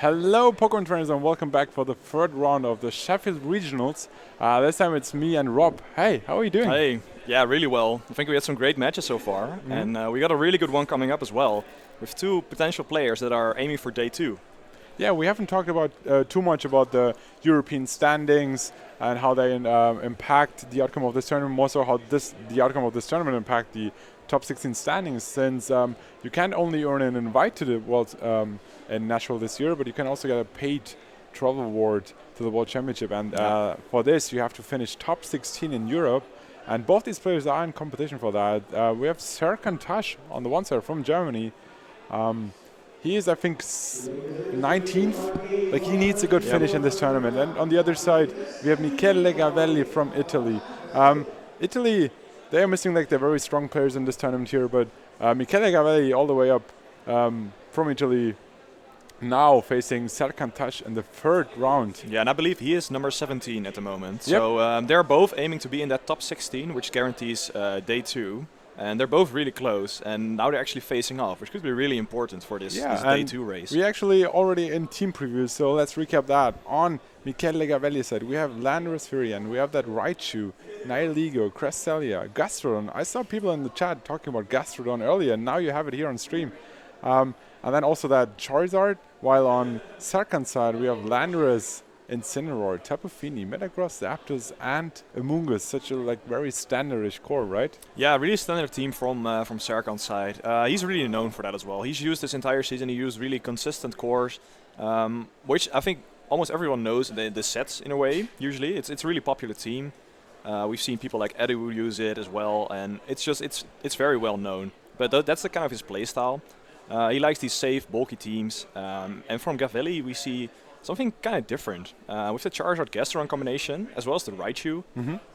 Hello Pokemon trainers and welcome back for the third round of the Sheffield Regionals. This time it's me and Rob. Hey, how are you doing? Hey, yeah, really well. I think we had some great matches so far, and we got a really good one coming up as well, with two potential players that are aiming for day 2. Yeah, we haven't talked about too much about the European standings and how they impact the outcome of this tournament, more so how the outcome of this tournament impact the top 16 standings, since you can't only earn an invite to the World in Nashville this year, but you can also get a paid travel award to the World Championship. And for this, you have to finish top 16 in Europe. And both these players are in competition for that. We have Serkan on the one side from Germany. He is, I think, 19th. Like, he needs a good finish in this tournament. And on the other side, we have Michele Gavelli from Italy. Italy, they are missing like their very strong players in this tournament here, but Michele Gavelli all the way up from Italy, now facing Serkan in the third round. Yeah, and I believe he is number 17 at the moment. Yep. So they're both aiming to be in that top 16, which guarantees day 2. And they're both really close, and now they're actually facing off, which could be really important for this day 2 race. We actually already in team previews, so let's recap that. On Michele Gavelli side, we have Landorus Furian, we have that Raichu, Nihilego, Cresselia, Gastrodon. I saw people in the chat talking about Gastrodon earlier, and now you have it here on stream. And then also that Charizard, while on Serkan's side, we have Landorus, Incineroar, Tapu Fini, Metagross, Zapdos, and Amoonguss. Such a very standardish core, right? Yeah, really standard team from Serkan's side. He's really known for that as well. He's used this entire season. He used really consistent cores, which I think almost everyone knows the sets in a way. Usually, it's a really popular team. We've seen people like Edu use it as well, and it's very well known. But that's the kind of his playstyle. He likes these safe, bulky teams, and from Gavelli we see something kind of different with the Charizard Gastrodon combination as well as the Raichu.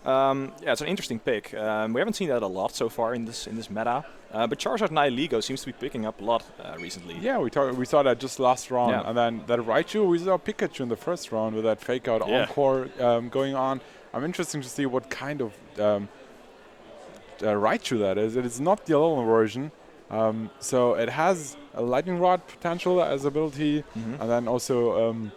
Yeah, it's an interesting pick. We haven't seen that a lot so far in this meta, but Charizard Nihilego seems to be picking up a lot recently. Yeah, we saw that just last round, and then that Raichu, we saw Pikachu in the first round with that fake out encore going on. I'm interested to see what kind of Raichu that is. It is not the Alolan version. So it has a Lightning Rod potential as ability, and then also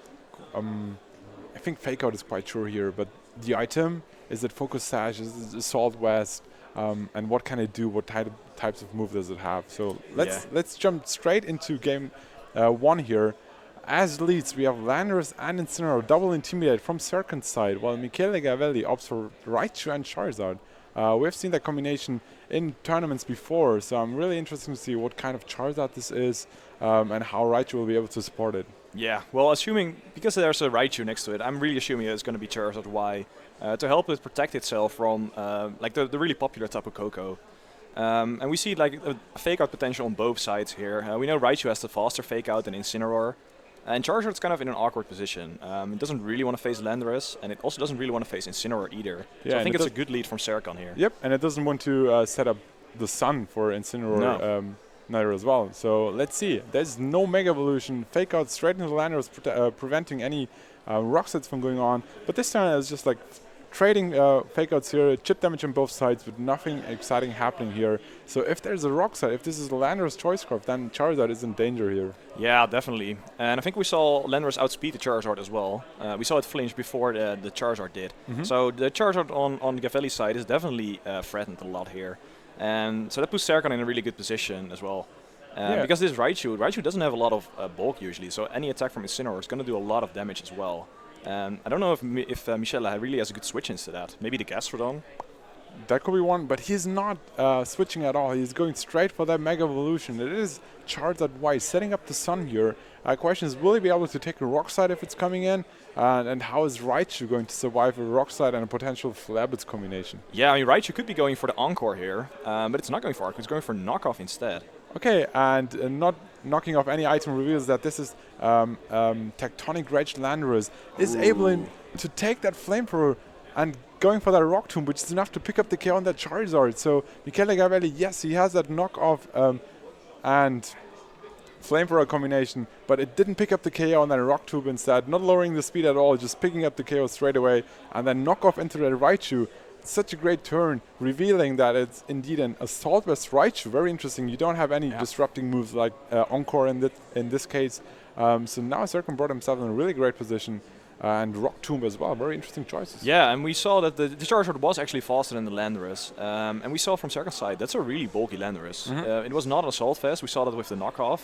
I think Fake Out is quite sure here, but the item is it Focus Sash, is it Assault Vest, and what can it do? What types of move does it have? So let's jump straight into game 1 here. As leads, we have Landorus and Incineroar double intimidate from Serkan's side, while Michele Gavelli opts for Raichu and Charizard. We've seen that combination in tournaments before, so I'm really interested to see what kind of Charizard this is and how Raichu will be able to support it. Yeah, well, assuming, because there's a Raichu next to it, I'm really assuming it's going to be Charizard Y to help it protect itself from the really popular Tapu Koko. And we see a fake out potential on both sides here. We know Raichu has the faster fake out than Incineroar. And Charizard's kind of in an awkward position. It doesn't really want to face Landorus, and it also doesn't really want to face Incineroar either. Yeah, so I think it's a good lead from Serkan here. Yep, and it doesn't want to set up the sun for Incineroar neither as well. So let's see. There's no Mega Evolution. Fake out straight into Landorus, preventing any rock sets from going on. But this time it's just trading fake outs here, chip damage on both sides, but nothing exciting happening here. So if there's a rock set, if this is a Landorus Choice Scarf, then Charizard is in danger here. Yeah, definitely. And I think we saw Landorus outspeed the Charizard as well. We saw it flinch before the Charizard did. So the Charizard on Gavelli's side is definitely threatened a lot here. And so that puts Serkan in a really good position as well. Because this Raichu doesn't have a lot of bulk usually, so any attack from Incineroar is going to do a lot of damage as well. I don't know if Michele really has a good switch into that. Maybe the Gastrodon? That could be one, but he's not switching at all. He's going straight for that Mega Evolution. It is Charizard Y setting up the sun here. Question is, will he be able to take a Rock Slide if it's coming in? And how is Raichu going to survive a Rock Slide and a potential Flabits combination? Yeah, I mean, Raichu could be going for the Encore here, but it's not going for Encore. It's going for Knockoff instead. Okay, and not knocking off any item reveals that this is Tectonic Rage Landorus is able to take that Flamethrower and going for that Rock Tomb, which is enough to pick up the KO on that Charizard. So Michele Gavelli, yes, he has that knockoff and Flamethrower combination, but it didn't pick up the KO on that Rock Tomb instead, not lowering the speed at all, just picking up the KO straight away, and then knock off into the Raichu. such a great turn, revealing that it's indeed an Assault Vest Raichu. Very interesting. You don't have any disrupting moves like Encore in this case. So now Serkan brought himself in a really great position. And Rock Tomb as well. Very interesting choices. Yeah, and we saw that the Charizard was actually faster than the Landorus. And we saw from Serkan's side, that's a really bulky Landorus. It was not an Assault Vest. We saw that with the knockoff.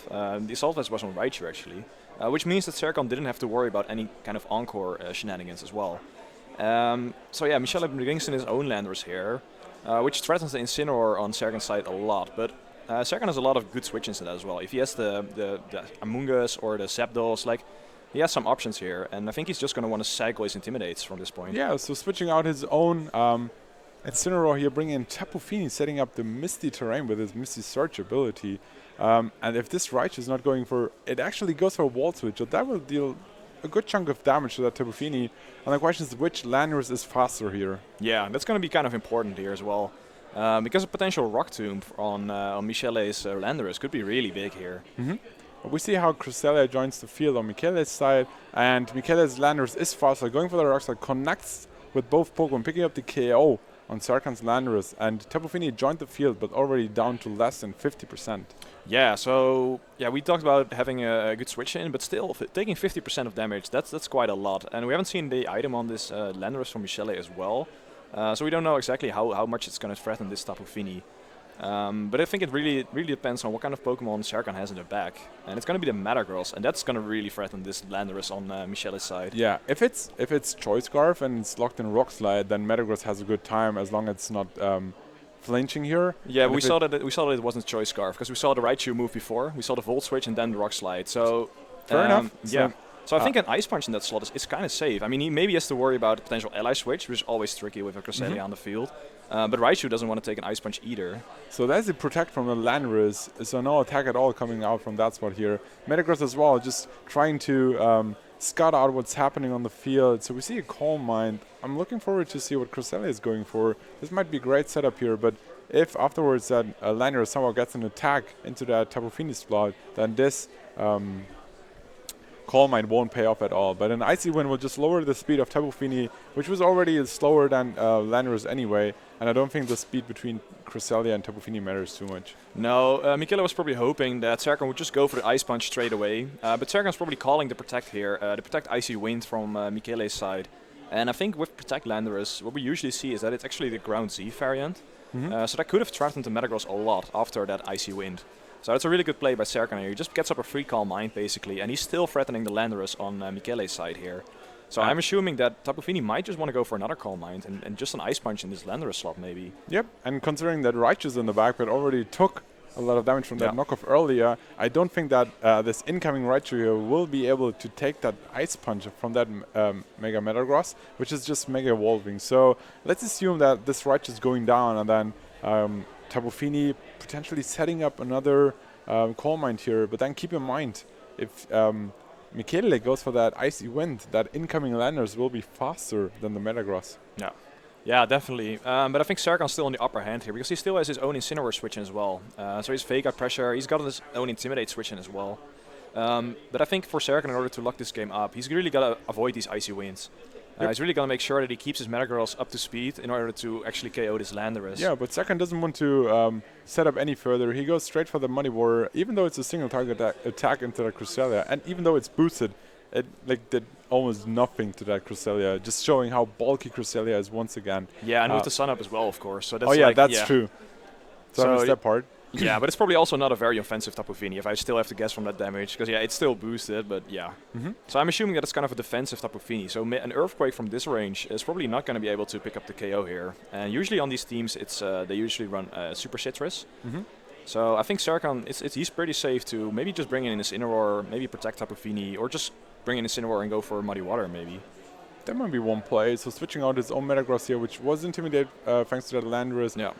The Assault Vest was on Raichu, actually. Which means that Serkan didn't have to worry about any kind of Encore shenanigans as well. So yeah, Michele brings in his own Landorus here, which threatens the Incineroar on Serkan's side a lot. But Serkan has a lot of good switch-ins to that as well. If he has the Amoonguss or the Zapdos, like, he has some options here, and I think he's just going to want to cycle his Intimidates from this point. Yeah, so switching out his own Incineroar here, bringing in Tapu Fini, setting up the Misty Terrain with his Misty Search ability. And if this Raichu is not going for... It actually goes for a Wall Switch, so that will deal a good chunk of damage to that Tapu Fini. And the question is, which Landorus is faster here? Yeah, that's going to be kind of important here as well. Because a potential Rock Tomb on Michele's Landorus could be really big here. We see how Cresselia joins the field on Michele's side, and Michele's Landorus is faster, going for the Rock Slide, connects with both Pokemon, picking up the KO on Serkan's Landorus, and Tapu Fini joined the field, but already down to less than 50%. Yeah, so yeah, we talked about having a good switch in, but still, taking 50% of damage, that's quite a lot. And we haven't seen the item on this Landorus from Michele as well, so we don't know exactly how much it's going to threaten this Tapu Fini. But I think it really depends on what kind of Pokemon Serkan has in the back, and it's going to be the Metagross, and that's going to really threaten this Landorus on Michele's side. Yeah, if it's Choice Scarf and it's locked in Rock Slide, then Metagross has a good time as long as it's not flinching here. Yeah, we saw that it wasn't Choice Scarf because we saw the Raichu move before, we saw the Volt Switch and then the Rock Slide. So fair enough. Yeah. So I think an Ice Punch in that slot is kind of safe. I mean, he maybe has to worry about a potential Ally Switch, which is always tricky with a Cresselia on the field. But Raichu doesn't want to take an Ice Punch either. So that's the Protect from the Landorus, so no attack at all coming out from that spot here. Metagross as well, just trying to scout out what's happening on the field. So we see a Calm Mind. I'm looking forward to see what Cresselia is going for. This might be a great setup here, but if afterwards that Landorus somehow gets an attack into that Tapu Fini slot, then this Calm Mind won't pay off at all. But an Icy Wind will just lower the speed of Tapu Fini, which was already slower than Landorus anyway. And I don't think the speed between Cresselia and Tapu Fini matters too much. No, Michele was probably hoping that Serkan would just go for the Ice Punch straight away. But Serkan's probably calling the Protect here, the Protect Icy Wind from Michele's side. And I think with Protect Landorus, what we usually see is that it's actually the Ground Z variant. So that could have threatened the Metagross a lot after that Icy Wind. So that's a really good play by Serkan here. He just gets up a free Calm Mind basically, and he's still threatening the Landorus on Michele's side here. So I'm assuming that Tapu Fini might just want to go for another Calm Mind and just an Ice Punch in this Landorus slot maybe. Yep, and considering that Raichu's in the back but already took a lot of damage from that knockoff earlier, I don't think that this incoming Raichu here will be able to take that Ice Punch from that Mega Metagross, which is just Mega Evolving. So let's assume that this Raichu is going down, and then Tapu Fini potentially setting up another Calm Mind here. But then keep in mind, if Michele goes for that Icy Wind, that incoming Landorus will be faster than the Metagross. Yeah, definitely. But I think Serkan's still on the upper hand here because he still has his own Incineroar switch in as well. So he's Fake Out Pressure, he's got his own Intimidate switch in as well. But I think for Serkan, in order to lock this game up, he's really got to avoid these Icy Winds. He's really going to make sure that he keeps his Metagross up to speed in order to actually KO this Landorus. Yeah, but Serkan doesn't want to set up any further. He goes straight for the Muddy Water, even though it's a single target attack into the Cresselia, and even though it's boosted, it did almost nothing to that Cresselia, just showing how bulky Cresselia is once again. Yeah, and with the Sun Up as well, of course. So that's that's true. So I missed that part. Yeah, but it's probably also not a very offensive Tapu Fini, if I still have to guess from that damage. Because, yeah, it's still boosted, but yeah. So I'm assuming that it's kind of a defensive Tapu Fini. So an Earthquake from this range is probably not going to be able to pick up the KO here. And usually on these teams, it's they usually run Super Citrus. So I think Serkan, he's pretty safe to maybe just bring in his Incineroar, maybe protect Tapu Fini, or just bring in his Incineroar and go for Muddy Water, maybe. That might be one play. So switching out his own Metagross here, which was intimidated thanks to that Landorus. Yeah.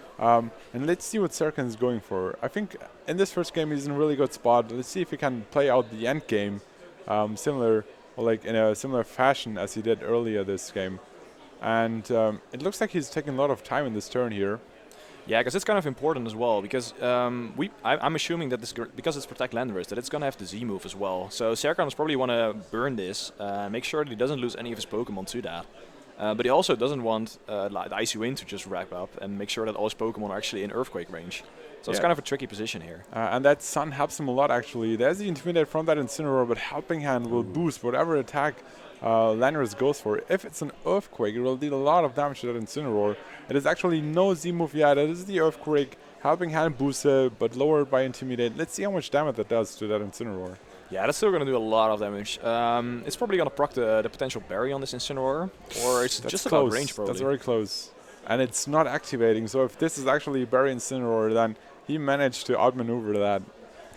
And let's see what Serkan is going for. I think in this first game he's in a really good spot. Let's see if he can play out the end game similar, or like in a similar fashion as he did earlier this game. And it looks like he's taking a lot of time in this turn here. Yeah, because it's kind of important as well, because I'm assuming that because it's Protect Landorus, that it's going to have the Z move as well. So Serkan probably want to burn this, make sure that he doesn't lose any of his Pokemon to that. But he also doesn't want like the Icy Wind to just wrap up and make sure that all his Pokemon are actually in Earthquake range. So it's kind of a tricky position here. And that Sun helps him a lot, actually. There's the Intimidate from that Incineroar, but Helping Hand will boost whatever attack Landorus goes for. If it's an Earthquake, it will deal a lot of damage to that Incineroar. It is actually no Z-move yet. It is the Earthquake. Helping Hand boosts it, but lowered by Intimidate. Let's see how much damage that does to that Incineroar. Yeah, that's still going to do a lot of damage. It's probably going to proc the potential berry on this Incineroar, or it's That's just close. about range probably. That's very close. And it's not activating, so if this is actually berry Incineroar, then he managed to outmaneuver that.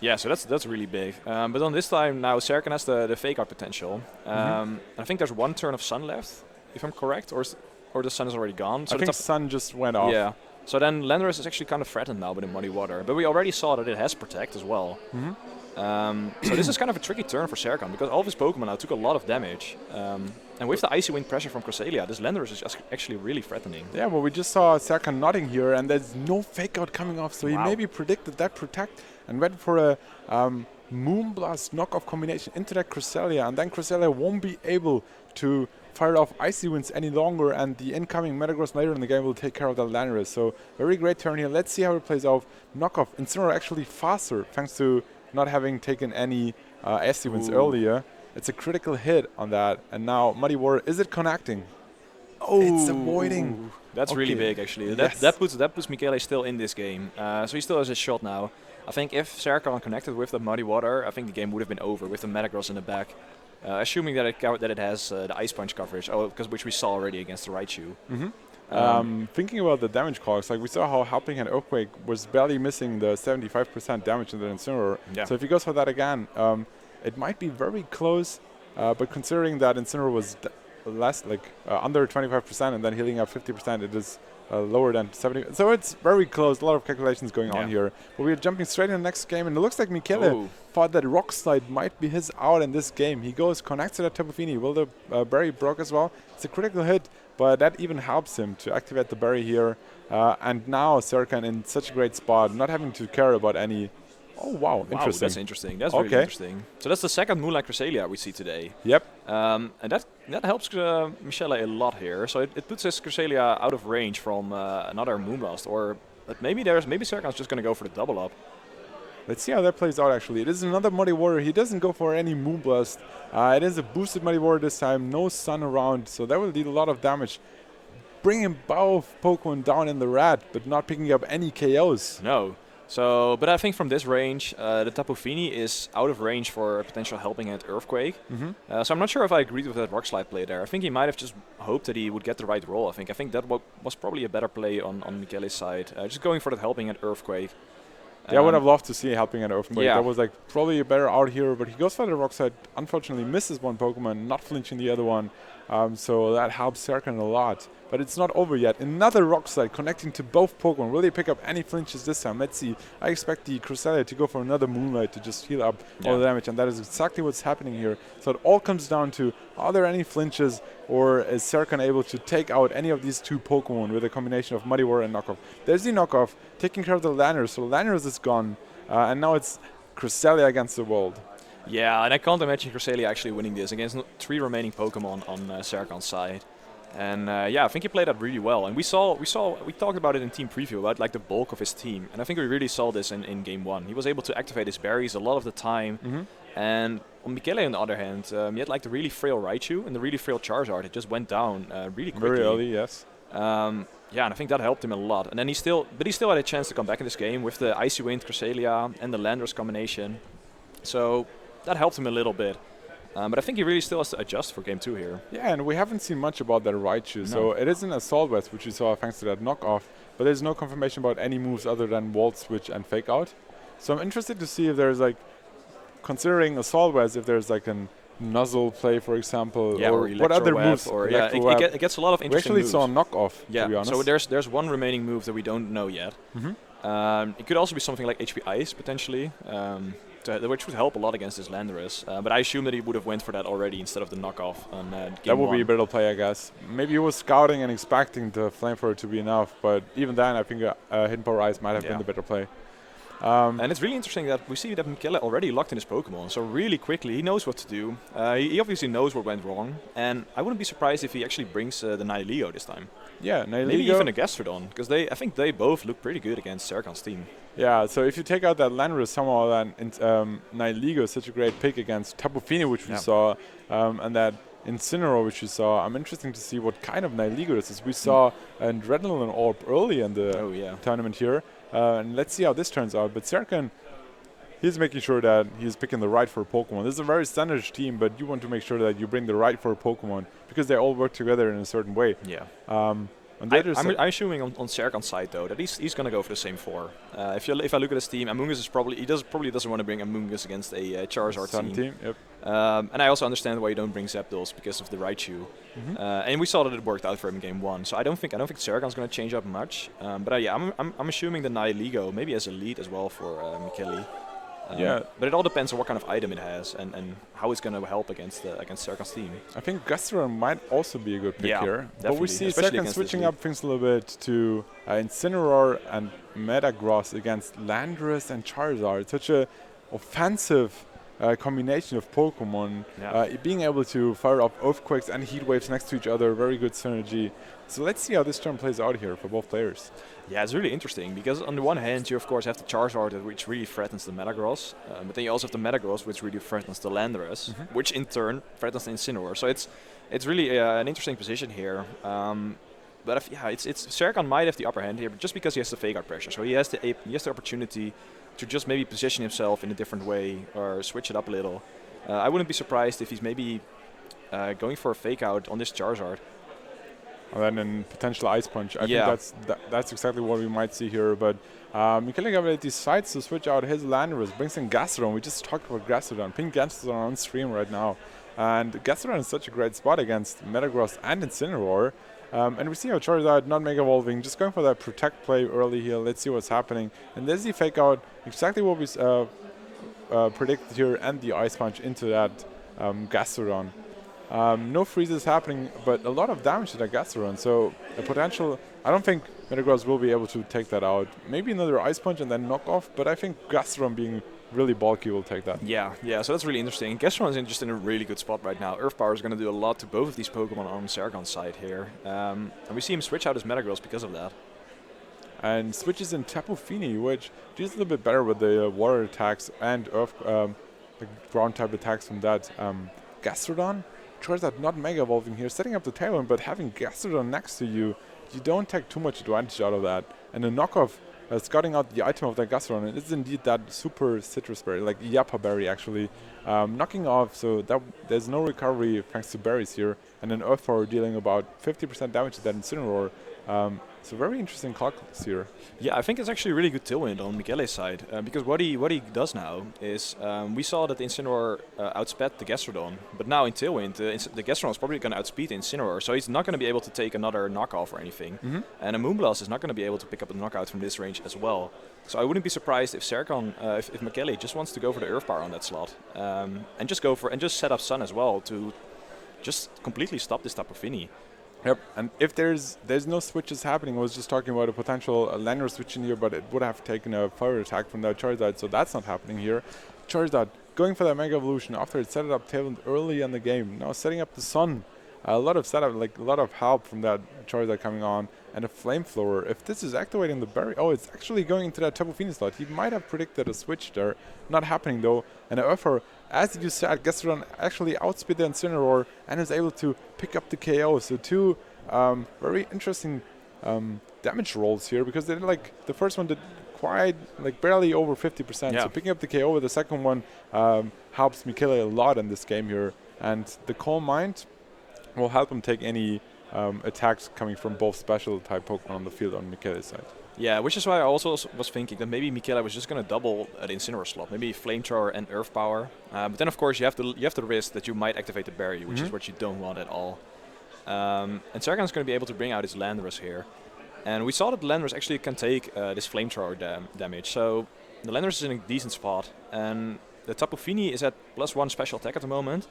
Yeah, so that's really big. But on this time now, Serkan has the fake out potential. I think there's one turn of Sun left, if I'm correct, or the Sun is already gone. So I think Sun just went off. Yeah. So then Landorus is actually kind of threatened now with the Muddy Water. But we already saw that it has Protect as well. So this is kind of a tricky turn for Serkan because all of his Pokemon now took a lot of damage. And with the Icy Wind pressure from Cresselia, this Landorus is actually really threatening. Yeah, well, we just saw Serkan nodding here, and there's no fake out coming off, so he maybe predicted that Protect and went for a Moonblast knockoff combination into that Cresselia, and then Cresselia won't be able to fire off Icy Winds any longer, and the incoming Metagross later in the game will take care of that Landorus. So very great turn here. Let's see how it plays out. Knockoff Incineroar actually faster thanks to not having taken any Icy Winds earlier. It's a critical hit on that, and now Muddy Water, is it connecting? Oh, it's avoiding. That's really big, actually. Yes. That puts Michele still in this game. So he still has his shot now. I think if Serkan connected with the Muddy Water, I think the game would have been over with the Metagross in the back. Assuming that it has the Ice Punch coverage, which we saw already against the Raichu. Thinking about the damage cogs, like we saw how Helping Hand Earthquake was barely missing the 75% damage in the Incineroar. Yeah. So if he goes for that again, it might be very close. But considering that Incineroar was less, under 25% and then healing up 50%, it is lower than 70. So it's very close. A lot of calculations going on here. But we are jumping straight in the next game, and it looks like Michele thought that Rock Slide might be his out in this game. He connects to that Tapu Fini. Will the berry broke as well? It's a critical hit, but that even helps him to activate the berry here. And now Serkan in such a great spot, not having to care about any. Oh, wow. Interesting. That's interesting. That's really interesting. So that's the second Moonlight Cresselia we see today. Yep. And that helps Michele a lot here. So it puts his Cresselia out of range from another Moonblast. But maybe Serkan's just going to go for the double up. Let's see how that plays out, actually. It is another Muddy Water. He doesn't go for any Moonblast. It is a boosted Muddy Water this time. No Sun around, so that will deal a lot of damage. Bringing both Pokemon down in the rat, but not picking up any KOs. No. So, but I think from this range, the Tapu Fini is out of range for a potential Helping Hand Earthquake. So I'm not sure if I agreed with that Rock Slide play there. I think he might have just hoped that he would get the right roll. I think that was probably a better play on Michele's side. Just going for that Helping Hand Earthquake. Yeah, I would have loved to see Helping Hand Earthquake. That was probably a better out here, but he goes for the Rock Slide. Unfortunately, misses one Pokemon, not flinching the other one. So that helps Serkan a lot. But it's not over yet. Another Rock Slide connecting to both Pokemon. Will they pick up any flinches this time? Let's see. I expect the Cresselia to go for another Moonlight to just heal up all the damage. And that is exactly what's happening here. So it all comes down to, are there any flinches? Or is Serkan able to take out any of these two Pokemon with a combination of Muddy Water and Knockoff? There's the Knockoff taking care of the Landorus. So Landorus is gone. And now it's Cresselia against the world. Yeah, and I can't imagine Cresselia actually winning this against 3 remaining Pokemon on Serkan's side. And I think he played that really well. And we talked about it in team preview about the bulk of his team. And I think we really saw this in game 1. He was able to activate his berries a lot of the time. And on Michele, on the other hand, he had the really frail Raichu and the really frail Charizard. It just went down really quickly. Very early, yes. And I think that helped him a lot. And then he still had a chance to come back in this game with the Icy Wind, Cresselia, and the Landorus combination. So that helped him a little bit. But I think he really still has to adjust for game 2 here. Yeah, and we haven't seen much about that Raichu. No. So it is an Assault Vest, which we saw thanks to that knockoff. But there's no confirmation about any moves other than Volt Switch and Fake Out. So I'm interested to see if there's considering Assault Vest, if there's a Nuzzle play, for example, or what other moves. Or it gets a lot of interesting moves. We actually saw a knockoff, to be honest. So there's one remaining move that we don't know yet. It could also be something like HP Ice, potentially. Which would help a lot against this Landorus. But I assume that he would have went for that already instead of the knockoff on game That would 1. be a better play, I guess. Maybe he was scouting and expecting the Flamethrower to be enough, but even then I think Hidden Power Ice might have been the better play. And it's really interesting that we see that Michele already locked in his Pokémon, so really quickly he knows what to do. He obviously knows what went wrong, and I wouldn't be surprised if he actually brings the Nihilego this time. Yeah, Nihilego. Maybe even a Gastrodon, because I think they both look pretty good against Serkan's team. Yeah, so if you take out that Landorus somehow, then Nihilego is such a great pick against Tapu Fini, which we saw, and that Incineroar, which we saw. I'm interested to see what kind of Nihilego this is. We saw an Adrenaline Orb early in the tournament here, and let's see how this turns out. But Serkan, he's making sure that he's picking the right for Pokemon. This is a very standard team, but you want to make sure that you bring the right for Pokemon because they all work together in a certain way. Yeah. I'm assuming on Serkan's side though that he's going to go for the same 4. If I look at his team, Amoonguss is probably doesn't want to bring Amoonguss against a Charizard team. Yep. And I also understand why you don't bring Zapdos because of the Raichu. And we saw that it worked out for him in game 1. So I don't think Serkan's going to change up much. But I'm assuming the Nihilego maybe as a lead as well for Michele. But it all depends on what kind of item it has and how it's going to help against Serkan's team. I think Gastrodon might also be a good pick here. Definitely. But we see Serkan switching up things a little bit to Incineroar and Metagross against Landorus and Charizard. Such a offensive combination of Pokemon. Being able to fire off Earthquakes and Heat Waves next to each other, very good synergy. So let's see how this turn plays out here for both players. Yeah, it's really interesting because on the one hand you of course have the Charizard which really threatens the Metagross, but then you also have the Metagross which really threatens the Landorus, which in turn threatens the Incineroar. So it's really an interesting position here. But Serkan might have the upper hand here, but just because he has the Fake Out pressure, so he has the opportunity to just maybe position himself in a different way or switch it up a little. I wouldn't be surprised if he's maybe going for a Fake Out on this Charizard. And then in potential Ice Punch. I think that's exactly what we might see here. But Michele Gavelli decides to switch out his Landorus, brings in Gastrodon. We just talked about Gastrodon. Ping Gastrodon on stream right now. And Gastrodon is such a great spot against Metagross and Incineroar. And we see how Charizard not Mega Evolving, just going for that Protect play early here. Let's see what's happening. And there's the Fake Out, exactly what we predicted here, and the Ice Punch into that Gastrodon. No freezes happening, but a lot of damage to that Gastrodon. So a potential, I don't think Metagross will be able to take that out. Maybe another Ice Punch and then knock off, but I think Gastrodon being really bulky will take that. Yeah, so that's really interesting. Gastrodon is just in a really good spot right now. Earth Power is going to do a lot to both of these Pokemon on Serkan's side here. And we see him switch out his Metagross because of that. And switches in Tapu Fini, which deals a little bit better with the water attacks and earth, the ground type attacks from that Gastrodon. Charizard not Mega Evolving here, setting up the tailwind, but having Gastrodon next to you, you don't take too much advantage out of that. And the knockoff, scouting out the item of that Gastrodon, it is indeed that super citrus berry, like Yappa berry actually, knocking off, so that there's no recovery thanks to berries here. And then Earth Power dealing about 50% damage to that Incineroar. So very interesting calculus here. Yeah, I think it's actually a really good tailwind on Michele's side because what he does now is we saw that the Incineroar outsped the Gastrodon, but now in tailwind the Gastrodon is probably going to outspeed the Incineroar, so he's not going to be able to take another knockoff or anything. And a Moonblast is not going to be able to pick up a knockout from this range as well. So I wouldn't be surprised if Serkan, if Michele just wants to go for the Earth Power on that slot and just set up Sun as well to just completely stop this Tapu Fini. Yep, and if there's no switches happening, I was just talking about a potential Landorus switch in here, but it would have taken a fire attack from that Charizard, so that's not happening here. Charizard going for that Mega Evolution after it set it up tailwind early in the game. Now setting up the Sun. A lot of setup, like a lot of help from that Charizard coming on, and a Flamethrower. If this is activating the berry, it's actually going into that Tapu Fini slot. He might have predicted a switch there, not happening though. And the Earthpower, as you said, Gastrodon actually outspeed the Incineroar and is able to pick up the KO. So two very interesting damage rolls here, because they did, like, the first one did quite, like, barely over 50%. So picking up the KO with the second one helps Michele a lot in this game here. And the Calm Mind will help him take any attacks coming from both special type Pokemon on the field on Michele's side. Yeah, which is why I also was thinking that maybe Michele was just going to double the Incineroar slot, maybe Flamethrower and Earth Power. But then of course you have to risk that you might activate the berry, which is what you don't want at all. And Serkan's going to be able to bring out his Landorus here. And we saw that the Landorus actually can take this Flamethrower damage. So the Landorus is in a decent spot, and the Tapu Fini is at +1 special attack at the moment.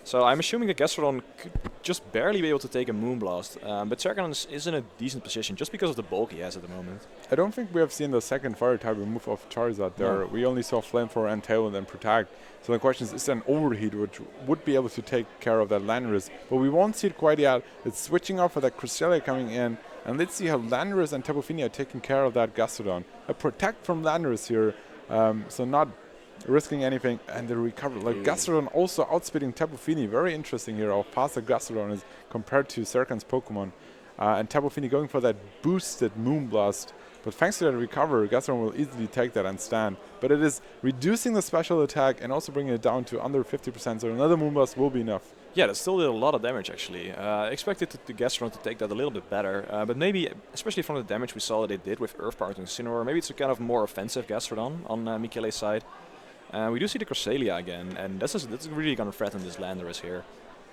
So I'm assuming that Gastrodon could just barely be able to take a Moonblast, but Serkan is in a decent position just because of the bulk he has at the moment. I don't think we have seen the second fire type move of Charizard there. No. We only saw Flamethrower and Tailwind and Protect. So the question is there an Overheat which would be able to take care of that Landorus? But we won't see it quite yet. It's switching off for that Cresselia coming in. And let's see how Landorus and Tapu Fini are taking care of that Gastrodon. A Protect from Landorus here, so not risking anything, and the recovery. Like Gastrodon also outspeeding Tapu Fini. Very interesting here how fast the Gastrodon is compared to Serkan's Pokemon. And Tapu Fini going for that boosted Moonblast. But thanks to that recover, Gastrodon will easily take that and stand. But it is reducing the special attack and also bringing it down to under 50%, so another Moonblast will be enough. Yeah, that still did a lot of damage actually. I expected the Gastrodon to take that a little bit better, but maybe, especially from the damage we saw that it did with Earth Power to Incineroar, maybe it's a kind of more offensive Gastrodon on Michele's side. We do see the Cresselia again, and that's really going to threaten this Landorus here.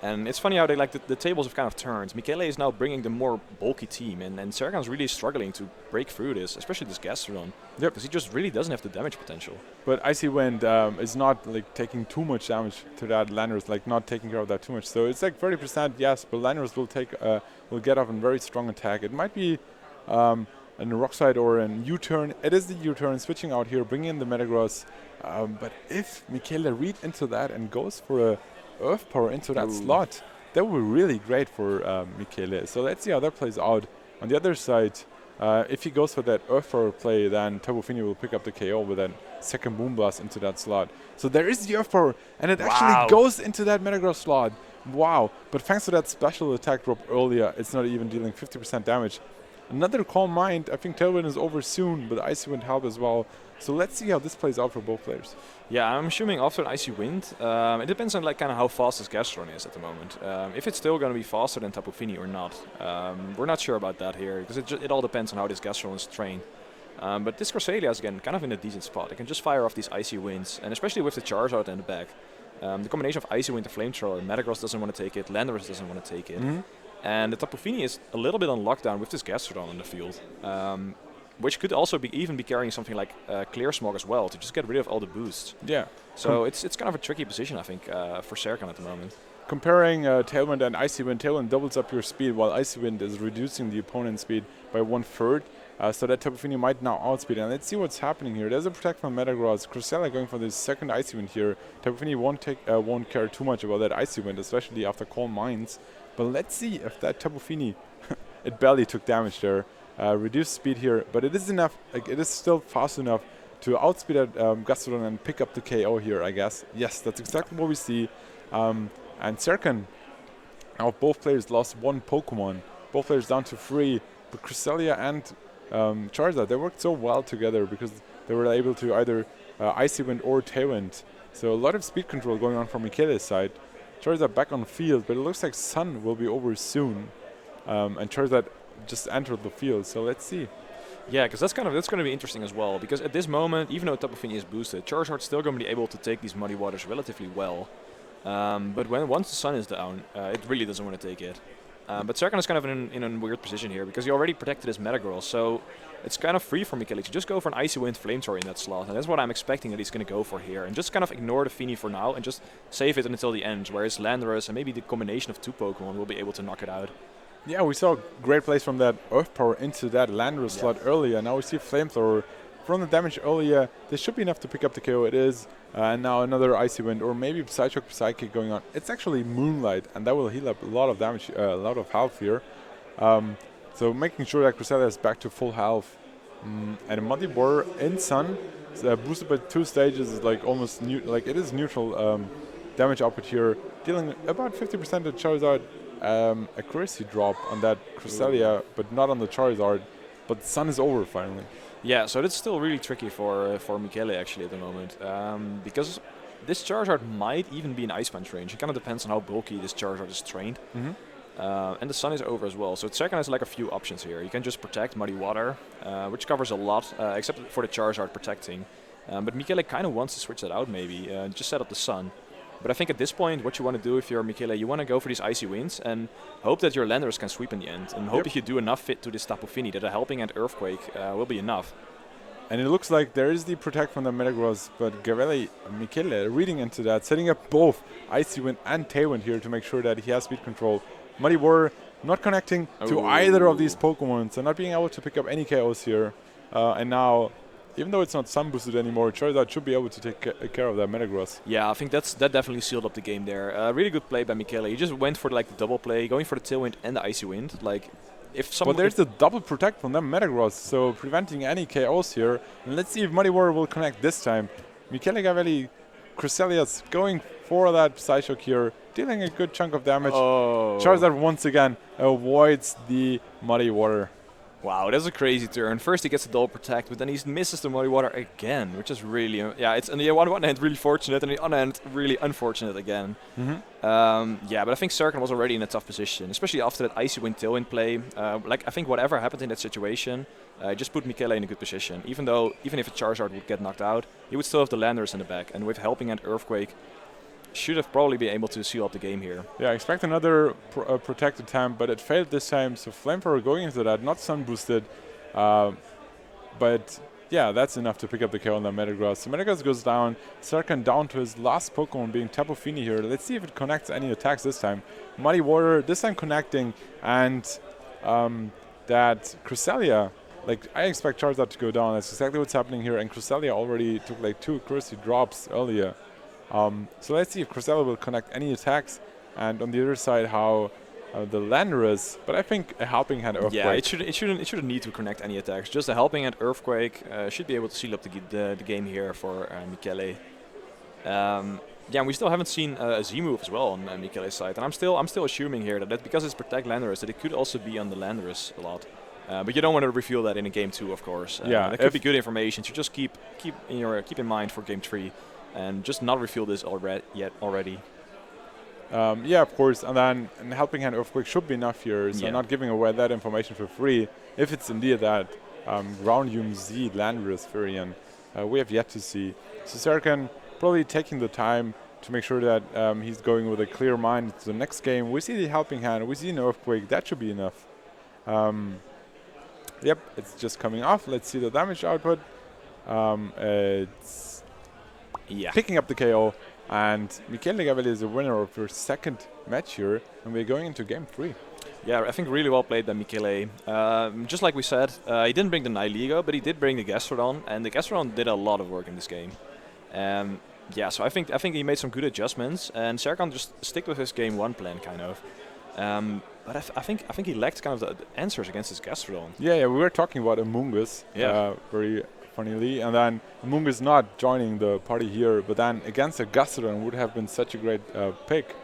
And it's funny how they the tables have kind of turned. Michele is now bringing the more bulky team, and Serkan's really struggling to break through this, especially this Gastrodon. Yep. Because he just really doesn't have the damage potential. But Icy Wind is not like taking too much damage to that Landorus, like not taking care of that too much. So it's like 30%, yes, but Landorus will get off a very strong attack. It might be a Rock Slide or an U-turn. It is the U-turn, switching out here, bringing in the Metagross. But if Michele read into that and goes for a Earth Power into that slot, that would be really great for Michele. So let's see how that plays out. On the other side, if he goes for that Earth Power play, then Tapu Fini will pick up the KO with that second Moonblast into that slot. So there is the Earth Power, and it actually goes into that Metagross slot. Wow. But thanks to that special attack drop earlier, it's not even dealing 50% damage. Another Calm Mind. I think Tailwind is over soon, but Icy Wind help as well. So let's see how this plays out for both players. Yeah, I'm assuming after an Icy Wind, it depends on like kind of how fast this Gastrodon is at the moment. If it's still going to be faster than Tapu Fini or not, we're not sure about that here because it all depends on how this Gastrodon is trained. But this Cresselia is again kind of in a decent spot. It can just fire off these Icy Winds, and especially with the Charizard in the back, the combination of Icy Wind and Flamethrower, Metagross doesn't want to take it, Landorus doesn't want to take it. And the Tapu Fini is a little bit on lockdown with this Gastrodon in the field, which could also even be carrying something like Clear Smog as well to just get rid of all the boosts. Yeah. So it's kind of a tricky position, I think, for Serkan at the moment. Comparing Tailwind and Icy Wind, Tailwind doubles up your speed while Icy Wind is reducing the opponent's speed by 1/3. So that Tapu Fini might now outspeed. And let's see what's happening here. There's a Protect from Metagross. Cresselia going for this second Icy Wind here. Tapu Fini won't care too much about that Icy Wind, especially after Calm Minds. But let's see if that Tapu Fini, it barely took damage there. Reduced speed here, but it is enough. Like, it is still fast enough to outspeed that Gastrodon and pick up the KO here, I guess. Yes, that's exactly what we see. And Serkan, now both players lost one Pokemon. Both players down to 3. But Cresselia and Charizard, they worked so well together because they were able to either Icy Wind or Tailwind. So a lot of speed control going on from Michele's side. Charizard back on field, but it looks like Sun will be over soon. And Charizard just entered the field, so let's see. Yeah, because that's going to be interesting as well. Because at this moment, even though Tapu Fini is boosted, Charizard's still going to be able to take these Muddy Waters relatively well. But once the Sun is down, it really doesn't want to take it. But Serkan is kind of in a weird position here because he already protected his Metagross, so it's kind of free for Michele to just go for an Icy Wind Flamethrower in that slot, and that's what I'm expecting that he's going to go for here, and just kind of ignore the Fini for now and just save it until the end, whereas Landorus and maybe the combination of two Pokemon will be able to knock it out. Yeah, we saw great plays from that Earth Power into that Landorus slot earlier. Now we see Flamethrower. From the damage earlier, this should be enough to pick up the KO. It is. And now another Icy Wind, or maybe Psychoke Psychic going on. It's actually Moonlight, and that will heal up a lot of damage, a lot of health here. So making sure that Cresselia is back to full health. And a Muddy Water in Sun, boosted by 2 stages, is like almost it is neutral damage output here, dealing about 50% to Charizard. Accuracy drop on that Cresselia, but not on the Charizard. But Sun is over finally. Yeah, so that's still really tricky for Michele actually at the moment, because this Charizard might even be in Ice Punch range. It kind of depends on how bulky this Charizard is trained. And the Sun is over as well, so Serkan has like a few options here. You can just protect Muddy Water, which covers a lot, except for the Charizard protecting. But Michele kind of wants to switch that out maybe, just set up the Sun. But I think at this point, what you want to do if you're Michele, you want to go for these Icy Winds and hope that your Landorus can sweep in the end. And hope if you do enough fit to this Tapu Fini that a Helping Hand Earthquake will be enough. And it looks like there is the protect from the Metagross, but Gavelli, Michele reading into that, setting up both Icy Wind and Tailwind here to make sure that he has speed control. Muddy Water not connecting to either of these Pokemon, so not being able to pick up any KOs here. And now, even though it's not Sun boosted anymore, Charizard should be able to take care of that Metagross. Yeah, I think that definitely sealed up the game there. Really good play by Michele. He just went for like the double play, going for the Tailwind and the Icy Wind. Like, but there's the double protect from them Metagross, so preventing any KOs here. And let's see if Muddy Water will connect this time. Michele Gavelli, Cresselia's going for that Psyshock here, dealing a good chunk of damage. Charizard once again avoids the Muddy Water. Wow, that's a crazy turn. First he gets the double protect, but then he misses the Muddy Water again, which is really, it's on the one hand really fortunate, and on the other hand really unfortunate again. Yeah, but I think Serkan was already in a tough position, especially after that Icy Wind Tailwind play. Like I think whatever happened in that situation, just put Michele in a good position. Even if a Charizard would get knocked out, he would still have the Landers in the back, and with Helping Hand Earthquake, should have probably been able to seal up the game here. Yeah, expect another protect attempt, but it failed this time. So Flamethrower going into that, not Sun boosted, but yeah, that's enough to pick up the KO on the Metagross. So Metagross goes down, Serkan down to his last Pokemon being Tapu Fini here. Let's see if it connects any attacks this time. Muddy Water, this time connecting, and that Cresselia, like I expect Charizard to go down. That's exactly what's happening here, and Cresselia already took like 2 accuracy drops earlier. So let's see if Cresselia will connect any attacks, and on the other side how the Landorus, but I think a Helping Hand Earthquake. Yeah, it shouldn't need to connect any attacks. Just a Helping Hand Earthquake should be able to seal up the game here for Michele. Yeah, and we still haven't seen a Z move as well on Michele's side, and I'm still assuming here that because it's Protect Landorus, that it could also be on the Landorus a lot. But you don't want to reveal that in a game 2, of course. Yeah, that could be good information to just keep in mind for game 3. And just not reveal this already. Yeah, of course. And then Helping Hand Earthquake should be enough here. So not giving away that information for free. If it's indeed that Groundium Z Landorus variant, we have yet to see. So Serkan probably taking the time to make sure that he's going with a clear mind to the next game. We see the Helping Hand. We see an Earthquake. That should be enough. Yep, it's just coming off. Let's see the damage output. It's picking up the KO, and Michele Gavelli is the winner of her second match here, and we're going into game 3. Yeah, I think really well played by Michele. Just like we said, he didn't bring the Nihilego, but he did bring the Gastrodon, and the Gastrodon did a lot of work in this game. Yeah, so I think he made some good adjustments, and Serkan just stick with his game 1 plan, kind of. But I think he lacked kind of the answers against his Gastrodon. Yeah, we were talking about Amoonguss, very funnily, and then Amoonguss not joining the party here, but then against a Gastrodon would have been such a great pick.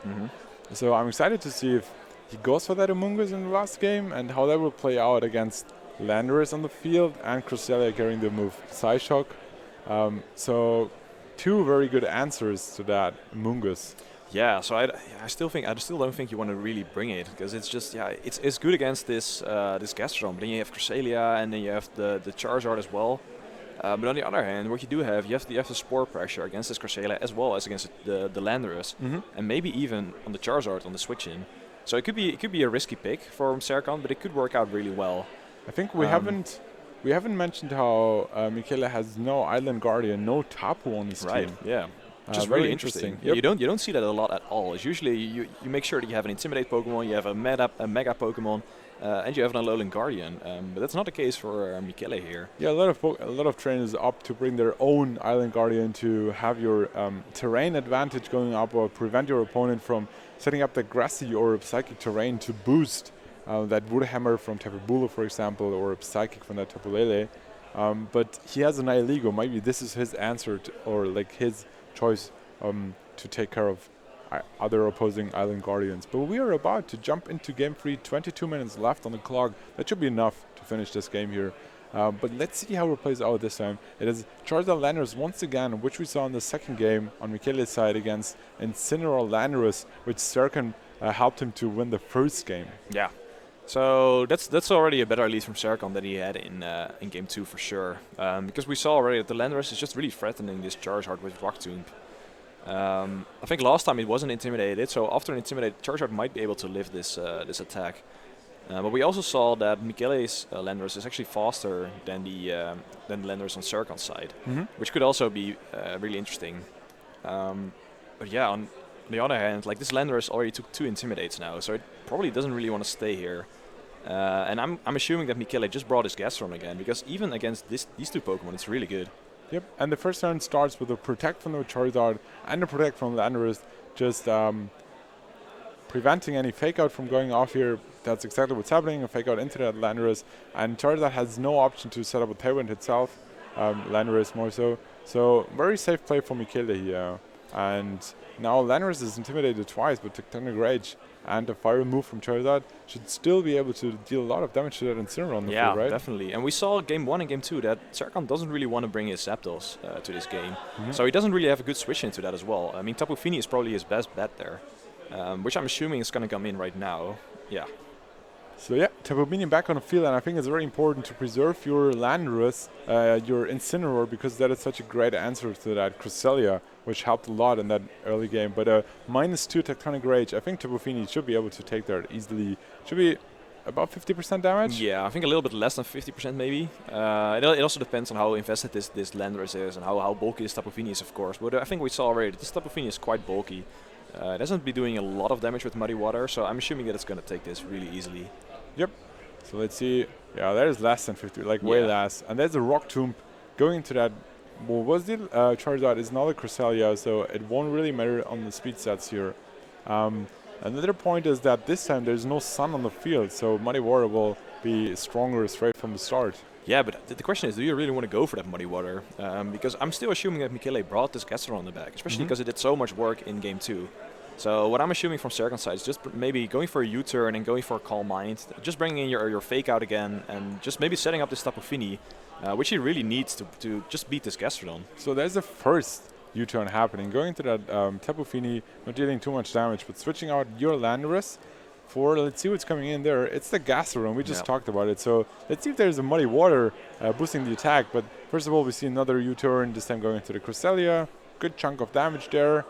So I'm excited to see if he goes for that Amoonguss in the last game and how that will play out against Landorus on the field and Cresselia carrying the move Psyshock. So 2 very good answers to that Amoonguss. Yeah, so I still don't think you want to really bring it, because it's just it's good against this Gastrodon, but then you have Cresselia and then you have the Charizard as well. But on the other hand, what you do have, you have the Spore pressure against this Cresselia as well as against the Landorus, and maybe even on the Charizard on the switch in. So it could be a risky pick for Serkan, but it could work out really well. I think we haven't mentioned how Michele has no Island Guardian, no Tapu on his team. Yeah. Which is really interesting. Yep. You don't see that a lot at all. It's usually you make sure that you have an Intimidate Pokemon, you have a Mega Pokemon, and you have an Alolan Guardian. But that's not the case for Michele here. Yeah, a lot of trainers opt to bring their own Island Guardian to have your terrain advantage going up, or prevent your opponent from setting up the grassy or psychic terrain to boost that Wood Hammer from Tapu Bulu, for example, or a Psychic from that Tapu Lele. But he has an Nihilego. Maybe this is his answer or like his choice to take care of other opposing Island Guardians. But we are about to jump into game 3, 22 minutes left on the clock. That should be enough to finish this game here. But let's see how it plays out this time. It is Charizard Landorus once again, which we saw in the second game on Michele's side against Incineroar Landorus, which Serkan helped him to win the first game. Yeah. So that's already a better lead from Serkan than he had in game 2 for sure. Because we saw already that the Landorus is just really threatening this Charizard with Rock Tomb. I think last time it wasn't intimidated, so after an intimidated Charizard might be able to live this attack. But we also saw that Michele's Landorus is actually faster than the Landorus on Serkan's side, which could also be really interesting. But yeah, on the other hand, like this Landorus already took 2 Intimidates now, so it probably doesn't really want to stay here. And I'm assuming that Michele just brought his Gastron again, because even against these 2 Pokemon, it's really good. Yep, and the first round starts with a Protect from the Charizard and a Protect from the Landorus, just preventing any Fake Out from going off here. That's exactly what's happening, a Fake Out into that Landorus, and Charizard has no option to set up a Tailwind itself, Landorus more so. So very safe play for Michele here. And now Landorus is intimidated twice, but Tectonic Rage and a Fire move from Charizard should still be able to deal a lot of damage to that Incineroar on the field, right? Yeah, definitely. And we saw game 1 and game 2 that Serkan doesn't really want to bring his Zapdos to this game. So he doesn't really have a good switch into that as well. I mean, Tapu Fini is probably his best bet there, which I'm assuming is going to come in right now. Yeah. So yeah, Tapu Fini back on the field, and I think it's very important to preserve your Landorus, your Incineroar, because that is such a great answer to that Cresselia, which helped a lot in that early game. But -2 Tectonic Rage, I think Tapu Fini should be able to take that easily. Should be about 50% damage? Yeah, I think a little bit less than 50% maybe. It also depends on how invested this Landorus is and how bulky this Tapu Fini is, of course. But I think we saw already that this Tapu Fini is quite bulky. It doesn't be doing a lot of damage with Muddy Water, so I'm assuming that it's going to take this really easily. Yep. So let's see. Yeah, that is less than 50, like way less. And there's a Rock Tomb going into that. Well, was the Charizard is not a Cresselia, so it won't really matter on the speed sets here. Another point is that this time there's no sun on the field, so Muddy Water will be stronger straight from the start. Yeah, but the question is, do you really want to go for that Muddy Water? Because I'm still assuming that Michele brought this Gastron on the back, especially because it did so much work in game 2. So what I'm assuming from Serkan's side is just maybe going for a U-turn and going for a Calm Mind, just bringing in your Fake Out again, and just maybe setting up this Tapu Fini, which he really needs to just beat this Gastrodon. So there's a first U-turn happening, going to that Tapu Fini, not dealing too much damage, but switching out your Landorus for, let's see what's coming in there. It's the Gastrodon, we just talked about it. So let's see if there's a Muddy Water boosting the attack. But first of all, we see another U-turn, this time going to the Cresselia. Good chunk of damage there.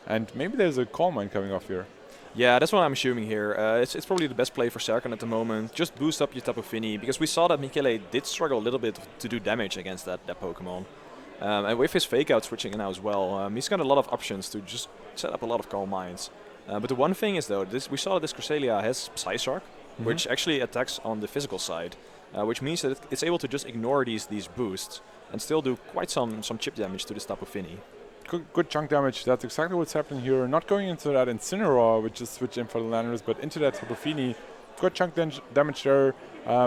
And maybe there's a Calm Mind coming off here. Yeah, that's what I'm assuming here. It's probably the best play for Serkan at the moment. Just boost up your Tapu Fini, because we saw that Michele did struggle a little bit to do damage against that Pokemon. And with his Fake Out switching in now as well, he's got a lot of options to just set up a lot of Calm Minds. But the one thing is, though, we saw that this Cresselia has Psyshark, which actually attacks on the physical side, which means that it's able to just ignore these boosts and still do quite some chip damage to this Tapu Fini. Good chunk damage. That's exactly what's happening here. Not going into that Incineroar, which is switched in for the Landorus, but into that Tapu Fini. Good chunk damage there.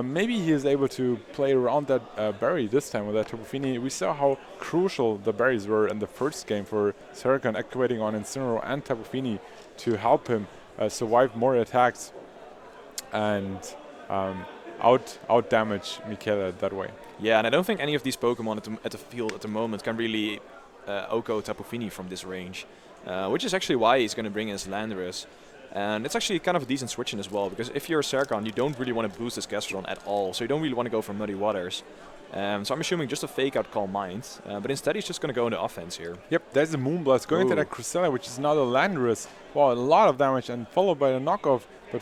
Maybe he is able to play around that berry this time with that Tapu Fini. We saw how crucial the berries were in the first game for Serkan, activating on Incineroar and Tapu Fini to help him survive more attacks and out damage Michele that way. Yeah, and I don't think any of these Pokemon at the field at the moment can really Oko Tapu Fini from this range, which is actually why he's going to bring in his Landorus. And it's actually kind of a decent switch-in as well, because if you're a Serkan, you don't really want to boost this Gastrodon at all, so you don't really want to go for Muddy Waters. So I'm assuming just a Fake Out Calm Mind, but instead he's just going to go into offense here. Yep, there's a Moonblast going to that Cresselia, which is not a Landorus. Wow, a lot of damage, and followed by a knockoff, but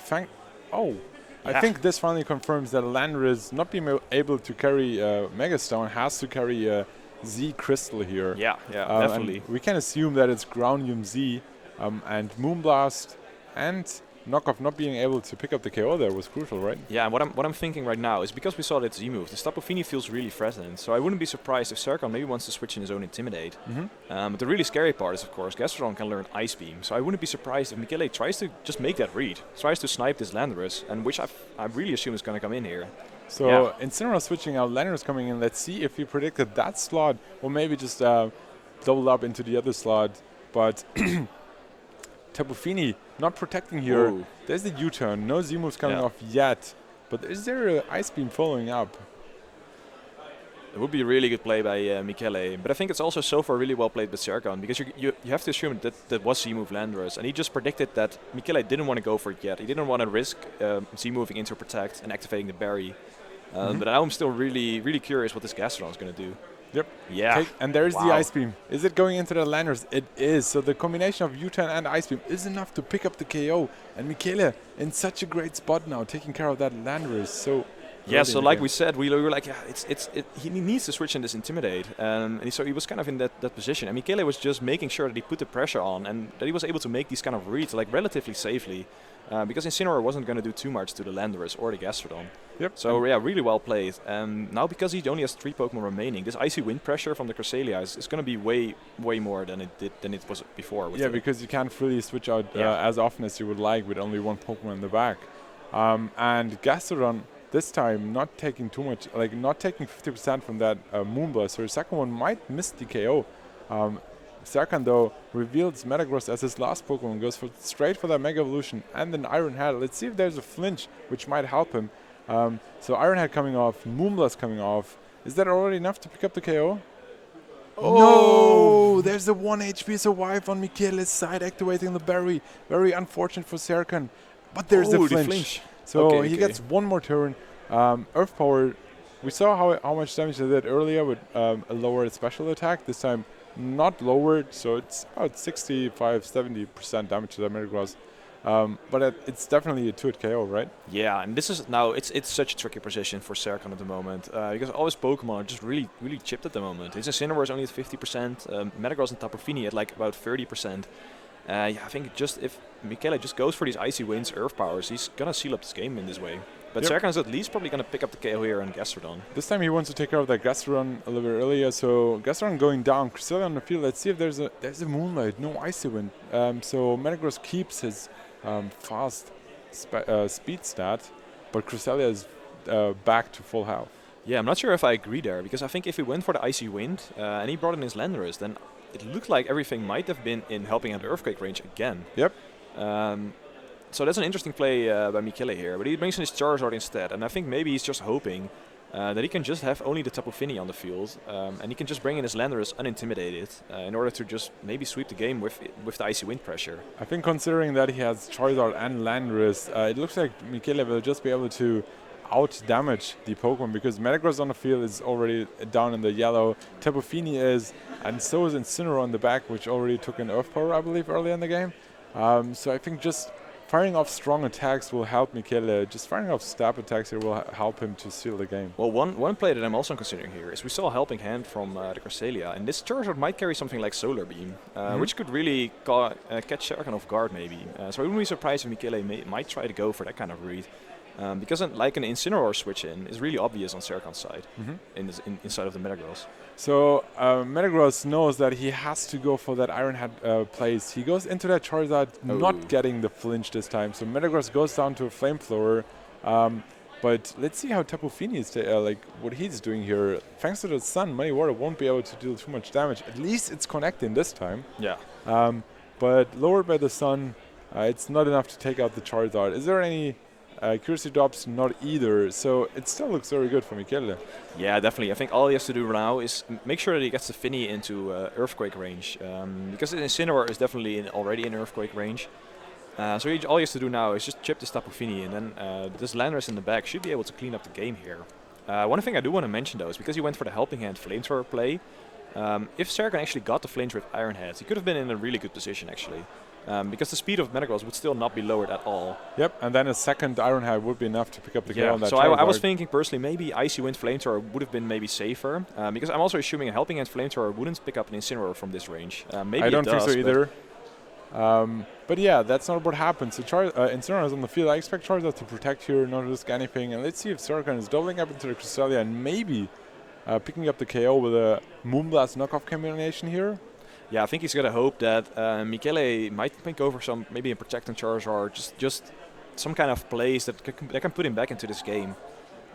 I think this finally confirms that Landorus, not being able to carry Mega Stone, has to carry Z Crystal here. Yeah, definitely. We can assume that it's Groundium Z, and Moonblast and knockoff not being able to pick up the KO there was crucial, right? Yeah, and what I'm thinking right now is, because we saw that Z move, the Tapu Fini feels really threatened, so I wouldn't be surprised if Serkan maybe wants to switch in his own Intimidate. But the really scary part is, of course, Gastrodon can learn Ice Beam, so I wouldn't be surprised if Michele tries to just make that read, tries to snipe this Landorus, and which I really assume is going to come in here. So Incineroar switching out, Landorus coming in. Let's see if he predicted that slot, or maybe just double up into the other slot. But Tapu Fini not protecting here. Whoa. There's the U-turn. No Z-moves coming off yet. But is there an Ice Beam following up? It would be a really good play by Michele. But I think it's also so far really well played by Serkan, because you have to assume that was Z-move Landorus. And he just predicted that Michele didn't want to go for it yet. He didn't want to risk Z-moving into Protect and activating the berry. But now I'm still really curious what this Gastrodon is going to do. Yep. Yeah. And there's the Wow. Ice Beam. Is it going into the Landers? It is. So the combination of U-turn and Ice Beam is enough to pick up the KO. And Michele in such a great spot now, taking care of that Landers. So yeah, so like we said, we were like, yeah, he needs to switch in this Intimidate. And so he was kind of in that position. And Michele was just making sure that he put the pressure on and that he was able to make these kind of reads like relatively safely. Because Incineroar wasn't going to do too much to the Landorus or the Gastrodon. Yep. So yeah, really well played. Now because he only has 3 Pokemon remaining, this Icy Wind pressure from the Cresselia is going to be way more than it was before. Yeah, because you can't really switch out as often as you would like with only 1 Pokemon in the back. And Gastrodon this time not taking too much, like not taking 50% from that Moonblast. So the second one might miss the KO. Serkan though reveals Metagross as his last Pokemon, goes straight for that Mega Evolution and then Iron Head. Let's see if there's a flinch which might help him. So Iron Head coming off, Moonblast coming off. Is that already enough to pick up the KO? Oh, no! There's the 1 HP survive on Michele's side, activating the berry. Very unfortunate for Serkan. But there's the flinch. So he gets 1 more turn. Earth Power, we saw how much damage they did earlier with a lowered special attack. This time not lowered, so it's about 65-70% damage to the Metagross. But it's definitely a 2-hit KO, right? Yeah, and this is now it's such a tricky position for Serkan at the moment because all his Pokemon are just really chipped at the moment. His Incineroar is only at 50%, Metagross and Tapu Fini at like about 30%. Yeah, I think just if Michele just goes for these Icy Winds, Earth Powers, he's gonna seal up this game in this way. But Serkan is at least probably gonna pick up the KO here on Gastrodon. This time he wants to take care of that Gastrodon a little bit earlier, so Gastrodon going down, Cresselia on the field. Let's see if there's a Moonlight, no Icy Wind. So Metagross keeps his fast speed stat, but Cresselia is back to full health. Yeah, I'm not sure if I agree there, because I think if he went for the Icy Wind and he brought in his Landorus, then it looked like everything might have been in Helping Hand Earthquake range again. Yep. So that's an interesting play by Michele here, but he brings in his Charizard instead, and I think maybe he's just hoping that he can just have only the Tapu Fini on the field, and he can just bring in his Landorus unintimidated in order to just maybe sweep the game with the Icy Wind pressure. I think considering that he has Charizard and Landorus, it looks like Michele will just be able to out-damage the Pokemon because Metagross on the field is already down in the yellow, Tapu Fini is, and so is Incineroar on the back, which already took an Earth Power, I believe, early in the game. So I think just firing off strong attacks will help Michele. Just firing off stab attacks here will help him to seal the game. Well, one play that I'm also considering here is we saw a Helping Hand from the Cresselia, and this Charizard might carry something like Solar Beam, which could really catch Serkan off guard maybe. So I wouldn't be surprised if Michele might try to go for that kind of read. Because like an Incineroar switch in is really obvious on Serkan's side, inside of the Metagross. So Metagross knows that he has to go for that Iron Head plays. He goes into that Charizard, not getting the flinch this time. So Metagross goes down to a Flamethrower. But let's see how Tapu Fini is, like what he's doing here. Thanks to the Sun, Muddy Water won't be able to deal too much damage. At least it's connecting this time. Yeah. But lowered by the Sun, it's not enough to take out the Charizard. Is there any accuracy drops? Not either, so it still looks very good for Michele. Yeah, definitely. I think all he has to do now is make sure that he gets the Fini into Earthquake range, because Incineroar is definitely already in Earthquake range. So all he has to do now is just chip this Tapu Fini, and then this Landorus in the back should be able to clean up the game here. One thing I do want to mention though is because he went for the Helping Hand Flamethrower play, if Serkan actually got the flinch with Iron Head, he could have been in a really good position actually. Because the speed of Metagross would still not be lowered at all. Yep, and then a second Iron Head would be enough to pick up the kill on that so I was thinking personally maybe Icy Wind Flamethrower would have been maybe safer, because I'm also assuming a Helping Hand Flamethrower wouldn't pick up an Incineroar from this range. Maybe I don't think so either. But yeah, that's not what happens. So Incineroar is on the field. I expect Charizard to protect here, not risk anything. And let's see if Serkan is doubling up into the Cresselia and maybe picking up the KO with a Moonblast knockoff combination here. Yeah, I think he's going to hope that Michele might think over some, maybe a Protecting Charizard, just some kind of plays that can put him back into this game.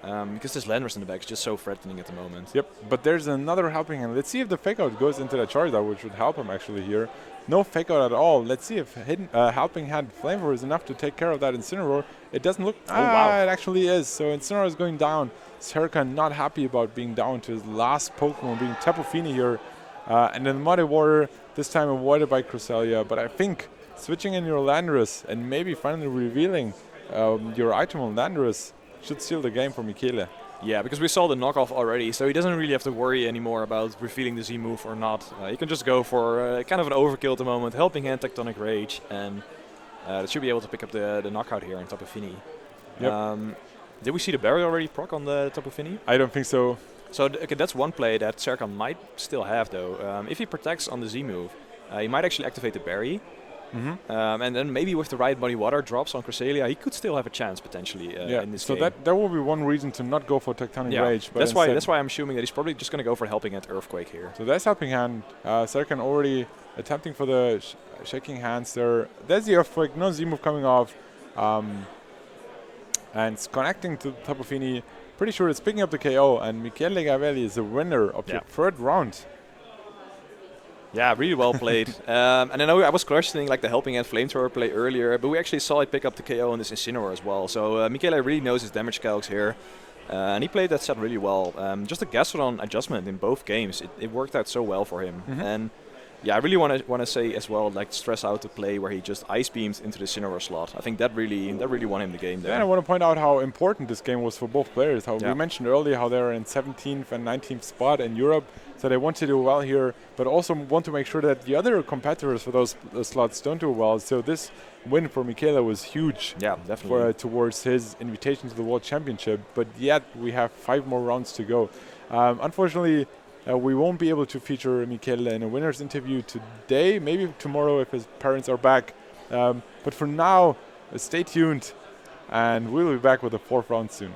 Because this Landorus in the back is just so threatening at the moment. Yep, but there's another Helping Hand. Let's see if the Fake Out goes into that Charizard, which would help him actually here. No Fake Out at all. Let's see if Helping Hand Flamethrower is enough to take care of that Incineroar. It doesn't look... wow. It actually is. So Incineroar is going down. Serkan not happy about being down to his last Pokemon, being Tapu Fini here. And then Muddy Water, this time avoided by Cresselia. But I think switching in your Landorus and maybe finally revealing your item on Landorus should seal the game for Michele. Yeah, because we saw the knockoff already, so he doesn't really have to worry anymore about revealing the Z move or not. He can just go for kind of an overkill at the moment, helping hand Tectonic Rage, and should be able to pick up the knockout here on Tapu Fini. Yep. Did we see the barrier already proc on the Tapu Fini? I don't think so. So okay, that's one play that Serkan might still have though. If he protects on the Z move, he might actually activate the berry. And then maybe with the right body water drops on Cresselia, he could still have a chance potentially in this so game. that will be one reason to not go for Tectonic Rage. But that's why I'm assuming that he's probably just going to go for the helping hand Earthquake here. So that's helping hand. Serkan already attempting for the shaking hands there. There's the Earthquake, no Z move coming off. And it's connecting to Tapu Fini. Pretty sure it's picking up the KO, and Michele Gavelli is the winner of the third round. Yeah, really well played. And I know I was questioning like the helping hand flamethrower play earlier, but we actually saw it pick up the KO on this Incineroar as well. So Michele really knows his damage calcs here. And he played that set really well. Just a Gastrodon adjustment in both games, it worked out so well for him. And yeah, I really want to say as well, like stress out the play where he just ice beamed into the Incineroar slot. I think that really won him the game there. Yeah, and I want to point out how important this game was for both players. How we mentioned earlier how they're in 17th and 19th spot in Europe, so they want to do well here, but also want to make sure that the other competitors for those slots don't do well. So this win for Michele was huge. Yeah, definitely. Towards his invitation to the World Championship. But yet we have 5 more rounds to go. Unfortunately, we won't be able to feature Michele in a winner's interview today, maybe tomorrow if his parents are back. But for now, stay tuned, and we'll be back with the 4th round soon.